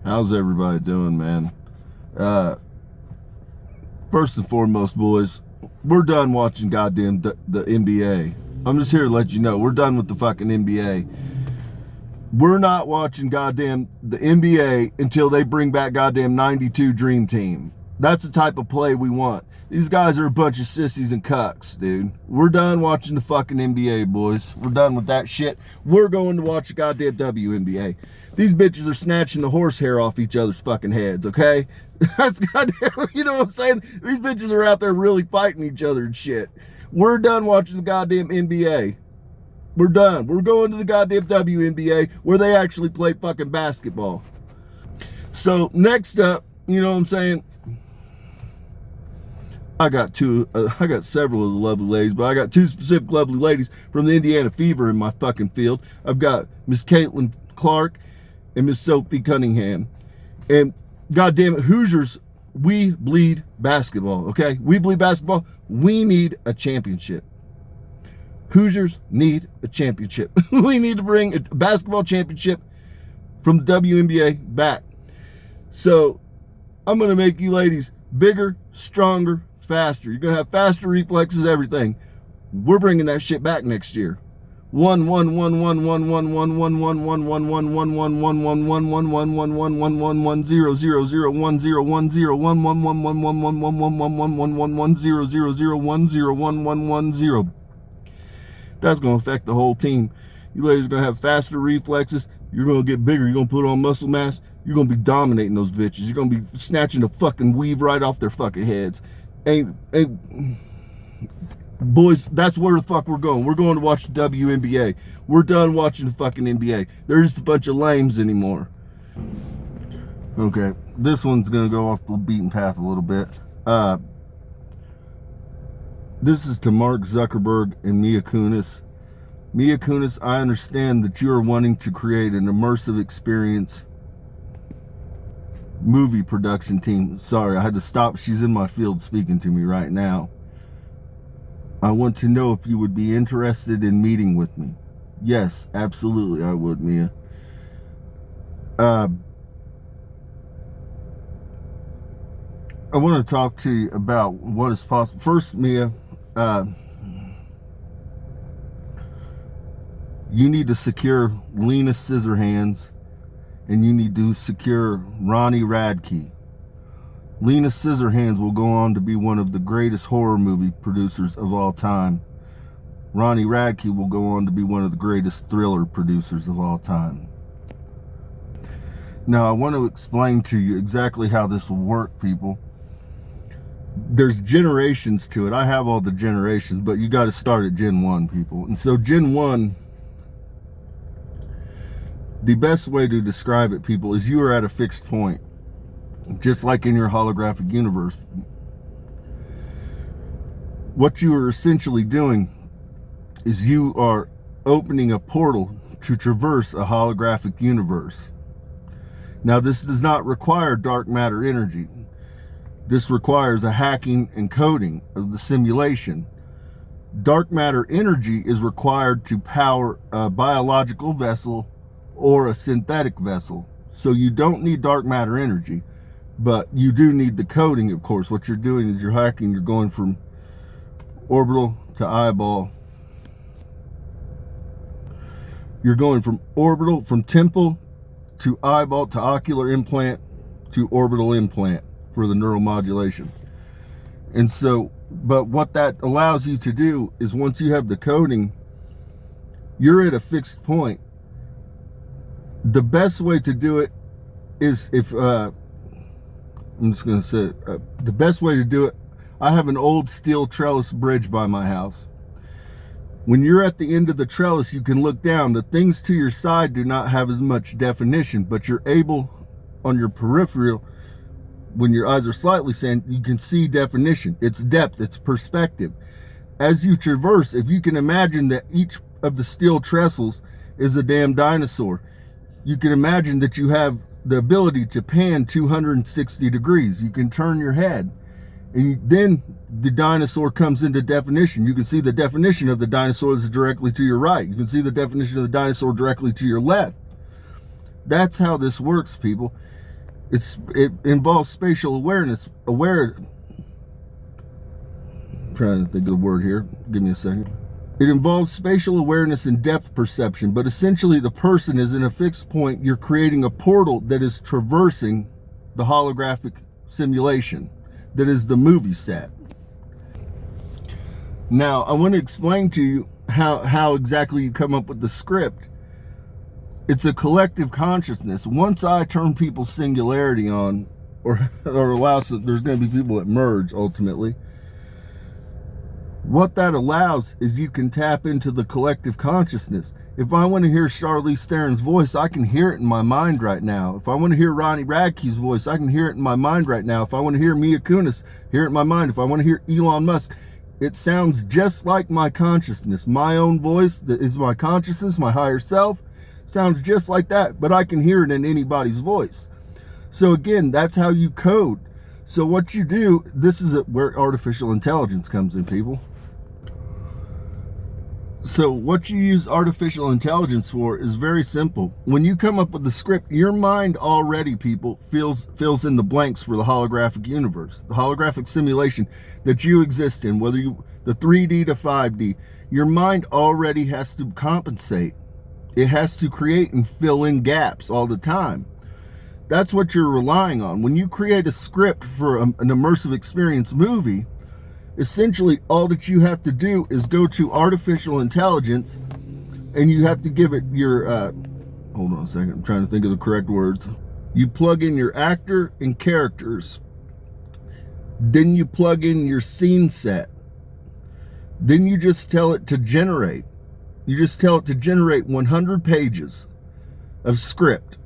How's everybody doing, man? First and foremost, boys, we're done watching goddamn the NBA. I'm just here to let you know, we're done with the fucking NBA. We're not watching goddamn the NBA until they bring back goddamn 92 Dream Team. That's the type of play we want. These guys are a bunch of sissies and cucks, dude. We're done watching the fucking NBA, boys. We're done with that shit. We're going to watch the goddamn WNBA. These bitches are snatching the horsehair off each other's fucking heads, okay? That's goddamn, you know what I'm saying? These bitches are out there really fighting each other and shit. We're done watching the goddamn NBA. We're done. We're going to the goddamn WNBA where they actually play fucking basketball. So next up, you know what I'm saying? I got several of the lovely ladies, but I got two specific lovely ladies from the Indiana Fever in my fucking field. I've got Miss Caitlin Clark and Miss Sophie Cunningham. And goddamn it, Hoosiers, we bleed basketball, okay? We bleed basketball. We need a championship. Hoosiers need a championship. We need to bring a basketball championship from the WNBA back. So I'm going to make you ladies bigger, stronger, faster. You're going to have faster reflexes, everything. We're bringing that shit back next year. 1 1 1 1 1 1 1 1 1 1 1 1 1 1 1 1 1 1 1 1 1 1 1 1 0 0 0 1 0 1 0 1 1 1 1 1 1 1 1 1 1 1 1 1 0 0 0 1 0 1 1 1 0. That's going to affect the whole team. You ladies are going to have faster reflexes. You're going to get bigger. You're going to put on muscle mass. You're going to be dominating those bitches. You're going to be snatching the fucking weave right off their fucking heads. And boys, that's where the fuck we're going. We're going to watch the WNBA. We're done watching the fucking NBA. They're just a bunch of lames anymore. Okay, this one's going to go off the beaten path a little bit. This is to Mark Zuckerberg and Mila Kunis. Mila Kunis, I understand that you are wanting to create an immersive experience movie production team. Sorry, I had to stop. She's in my field speaking to me right now. I want to know if you would be interested in meeting with me. Yes, absolutely I would, Mia. I want to talk to you about what is possible. First, Mia, you need to secure Lena Scissorhands, and you need to secure Ronnie Radke. Lena Scissorhands will go on to be one of the greatest horror movie producers of all time. Ronnie Radke will go on to be one of the greatest thriller producers of all time. Now, I want to explain to you exactly how this will work, people. There's generations to it. I have all the generations, but you got to start at Gen 1, people. And so Gen 1, the best way to describe it, people, is you are at a fixed point, just like in your holographic universe. What you are essentially doing is you are opening a portal to traverse a holographic universe. Now, this does not require dark matter energy. This requires a hacking and coding of the simulation. Dark matter energy is required to power a biological vessel or a synthetic vessel. So you don't need dark matter energy, but you do need the coding, of course. What you're doing is you're hacking. You're going from orbital to eyeball. You're going from orbital, from temple to eyeball to ocular implant to orbital implant for the neuromodulation. And so, but what that allows you to do is once you have the coding, you're at a fixed point. The best way to do it is if, I'm just going to say, the best way to do it, I have an old steel trellis bridge by my house. When you're at the end of the trellis, you can look down. The things to your side do not have as much definition, but you're able, on your peripheral, when your eyes are slightly sand, you can see definition. It's depth, it's perspective. As you traverse, if you can imagine that each of the steel trestles is a damn dinosaur, you can imagine that you have the ability to pan 260 degrees. You can turn your head, and then the dinosaur comes into definition. You can see the definition of the dinosaur that's directly to your right. You can see the definition of the dinosaur directly to your left. That's how this works, people. It involves spatial awareness. I'm trying to think of the word here. Give me a second. It involves spatial awareness and depth perception, but essentially the person is in a fixed point. You're creating a portal that is traversing the holographic simulation that is the movie set. Now, I want to explain to you how exactly you come up with the script. It's a collective consciousness. Once I turn people's singularity on, or allow, so there's going to be people that merge ultimately, what that allows is you can tap into the collective consciousness. If I want to hear Charlize Theron's voice, I can hear it in my mind right now. If I want to hear Ronnie Radke's voice, I can hear it in my mind right now. If I want to hear Mila Kunis, hear it in my mind. If I want to hear Elon Musk, it sounds just like my consciousness. My own voice, that is my consciousness, my higher self, sounds just like that, but I can hear it in anybody's voice. So again, that's how you code. So what you do, this is where artificial intelligence comes in, people. So what you use artificial intelligence for is very simple. When you come up with the script, your mind already, people, fills in the blanks for the holographic universe, the holographic simulation that you exist in, whether you, the 3D to 5D, your mind already has to compensate. It has to create and fill in gaps all the time. That's what you're relying on. When you create a script for an immersive experience movie, essentially all that you have to do is go to artificial intelligence, and you have to give it your hold on a second, I'm trying to think of the correct words. You plug in your actor and characters, then you plug in your scene set, then you just tell it to generate 100 pages of script.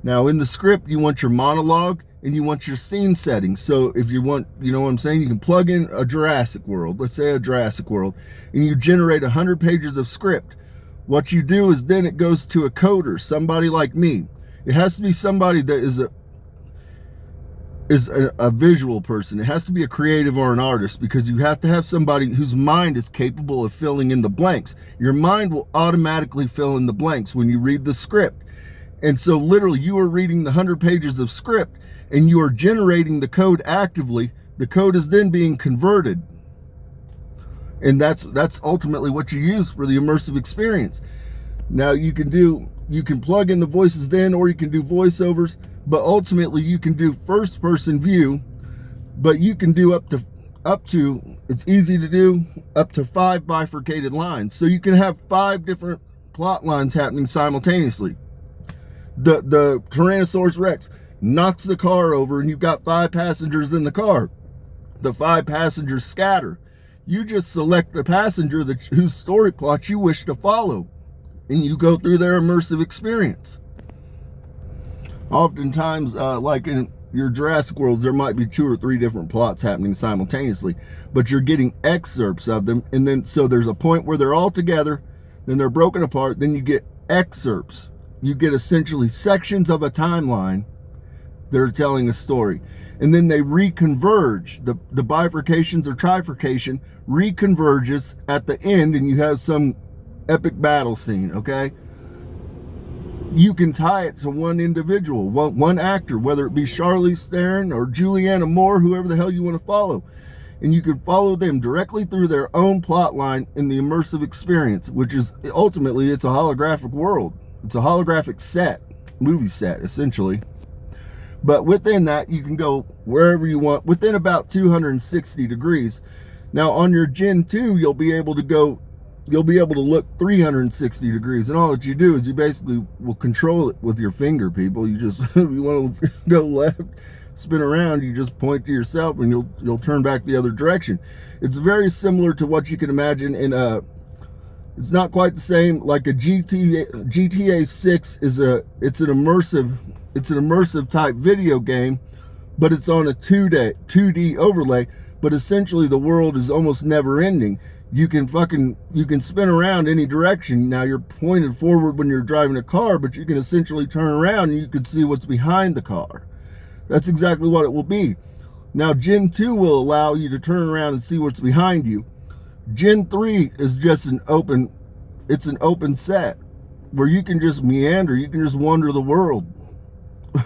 Now in the script, you want your monologue and you want your scene settings. So if you want, you know what I'm saying, you can plug in a Jurassic World, let's say a Jurassic World, and you generate 100 pages of script. What you do is then it goes to a coder, somebody like me. It has to be somebody that is a visual person. It has to be a creative or an artist, because you have to have somebody whose mind is capable of filling in the blanks. Your mind will automatically fill in the blanks when you read the script. And so literally you are reading the 100 pages of script and you are generating the code actively. The code is then being converted. And that's ultimately what you use for the immersive experience. Now you can plug in the voices then, or you can do voiceovers, but ultimately you can do first person view, but you can do up to, it's easy to do, up to 5 bifurcated lines. So you can have 5 different plot lines happening simultaneously. The Tyrannosaurus Rex knocks the car over and you've got 5 passengers in the car. The 5 passengers scatter. You just select the passenger whose story plot you wish to follow, and you go through their immersive experience. Oftentimes, like in your Jurassic Worlds, there might be 2 or 3 different plots happening simultaneously, but you're getting excerpts of them, and then so there's a point where they're all together, then they're broken apart, then you get excerpts. You get essentially sections of a timeline that are telling a story. And then they reconverge. The bifurcations or trifurcation reconverges at the end, and you have some epic battle scene, okay? You can tie it to one individual, one actor, whether it be Charlize Theron or Julianne Moore, whoever the hell you want to follow. And you can follow them directly through their own plot line in the immersive experience, which is ultimately, it's a holographic world. It's a holographic set, movie set, essentially. But within that, you can go wherever you want, within about 260 degrees. Now, on your Gen 2, you'll be able to look 360 degrees. And all that you do is you basically will control it with your finger, people. You just, if you want to go left, spin around, you just point to yourself and you'll turn back the other direction. It's very similar to what you can imagine in it's not quite the same. Like a GTA 6 it's an immersive type video game, but it's on a 2D overlay. But essentially the world is almost never ending. You can spin around any direction. Now you're pointed forward when you're driving a car, but you can essentially turn around and you can see what's behind the car. That's exactly what it will be. Now Gen 2 will allow you to turn around and see what's behind you. Gen 3 is just an open set where you can just meander, you can just wander the world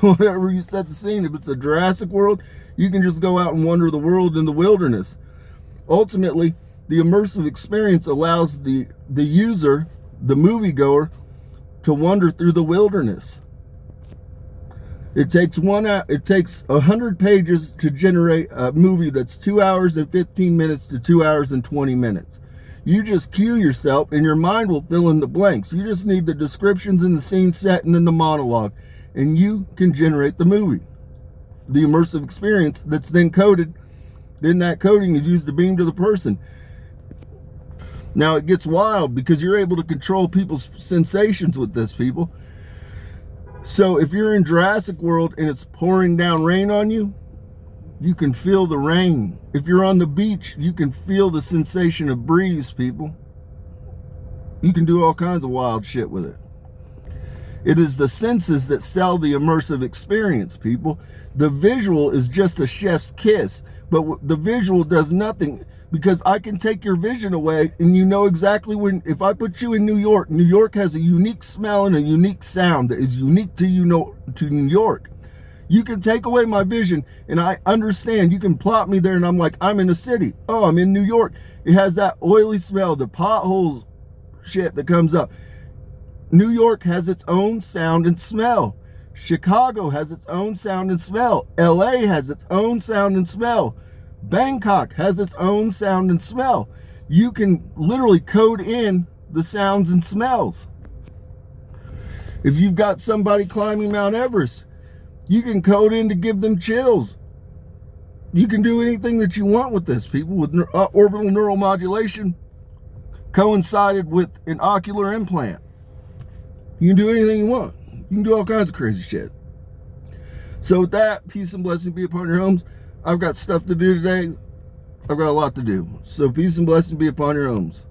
whatever you set the scene. If it's a Jurassic World, you can just go out and wander the world in the wilderness. Ultimately, the immersive experience allows the user, the moviegoer, to wander through the wilderness. It takes 100 pages to generate a movie that's 2 hours and 15 minutes to 2 hours and 20 minutes. You just cue yourself and your mind will fill in the blanks. You just need the descriptions and the scene set and then the monologue, and you can generate the movie. The immersive experience that's then coded, then that coding is used to beam to the person. Now it gets wild because you're able to control people's sensations with this, people. So if you're in Jurassic World and it's pouring down rain on you, you can feel the rain. If you're on the beach, you can feel the sensation of breeze, people. You can do all kinds of wild shit with it. It is the senses that sell the immersive experience, people. The visual is just a chef's kiss, but the visual does nothing, because I can take your vision away and you know exactly when. If I put you in New York, New York has a unique smell and a unique sound that is unique to to New York. You can take away my vision and I understand. You can plot me there and I'm like, I'm in a city. Oh, I'm in New York. It has that oily smell, the potholes shit that comes up. New York has its own sound and smell. Chicago has its own sound and smell. LA has its own sound and smell. Bangkok has its own sound and smell. You can literally code in the sounds and smells. If you've got somebody climbing Mount Everest, you can code in to give them chills. You can do anything that you want with this, people, with orbital neuromodulation coincided with an ocular implant. You can do anything you want. You can do all kinds of crazy shit. So with that, peace and blessing be upon your homes. I've got stuff to do today. I've got a lot to do. So peace and blessing be upon your homes.